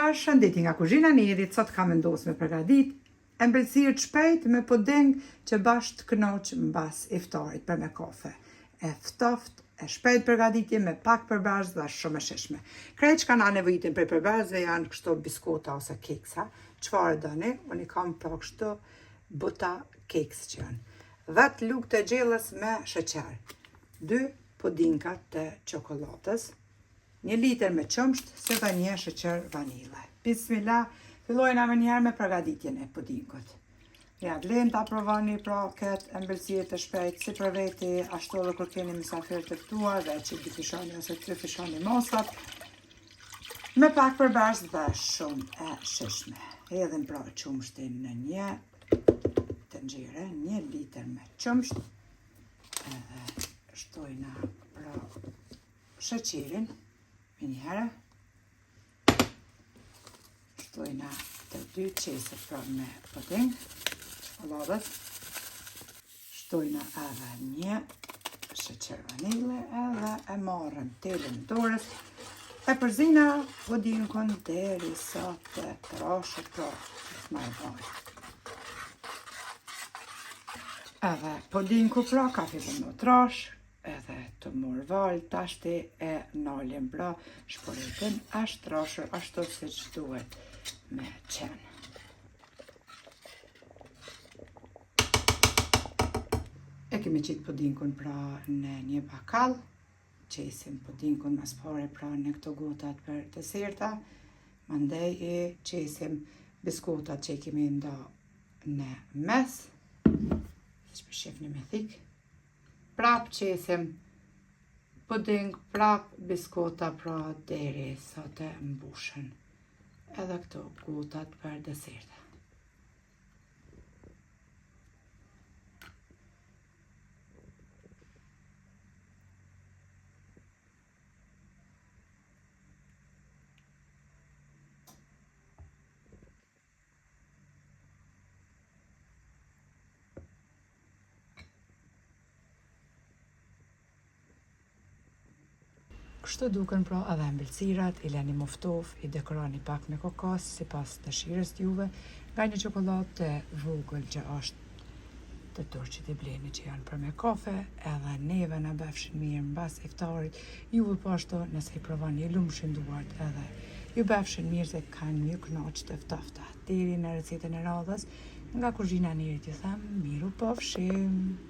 Përshëndetje nga kuzhina e Erit, sot kam vendosur me përgatit ëmbëlsirë të shpejt me puding që bash të kënoq mbas iftarit për me kafe. E ftoft, e shpejt përgatitje me pak përbërës dhe shumë e shishme. Krejt që kanë nevojitin për përbërës janë kështu biskota ose keksa. Çfarë doni? Unë i kam pra kështu buta keks që janë. 10 lugë të gjellës me sheqer, 2 pudinka të çokoladës, 1 litër me qumsht, se dhe 1 sheqer vanile. Bismillah, fillojna me njerë me përgatitjen e pudingut. Ja, vlen ta provoni pra këtë ëmbëlsirë të shpejt, si për veti, ashtu edhe kur keni mysafir të ftuar, dhe që 2 fishani ose 3 fishani mosat, me pak përbërës dhe shumë e shishme. Hedhim pra qumshtin në një tenxhere, 1 litër me qumsht, edhe shtojna pra sheqerin, me njëherë, shtojna të 2 qeset pra me puding, çokoladës, shtojna edhe 1 sheqer vanile, edhe e marrëm telën dorës, e përzina pudingun deri sa të trashët pra më e vaj. Edhe pudingu pra ka fillon në trash, edhe të mor val, tashti e nalim pra shpëritin ashtë trashër ashtu si që duhet me qenë. E kemi qitë pudingun pra në një bakall, qesim pudingun mas pare pra në këto gotat për deserta, mandej e qesim biskotat që i kemi nda në mes, që për shifni me thikë, prap qesim puding, prap biskota pra deri sa të mbushen edhe këto gotat për deserta. Kështu duken pra edhe ëmbëlsirat, i leni muftof, i dekoroni pak me kokos, si pas dëshirës juve, nga një çokoladë të vogël që është të turqit i bleni që janë për me kafe, edhe neve në befshin mirë mbas iftarit, juve po ashtu nëse i provoni i lumshin duart edhe ju befshin mirë se kanë ju kënaq të ftofta. Deri në recetën e radhës, nga kuzhina e Erit ju them, miru pafshim!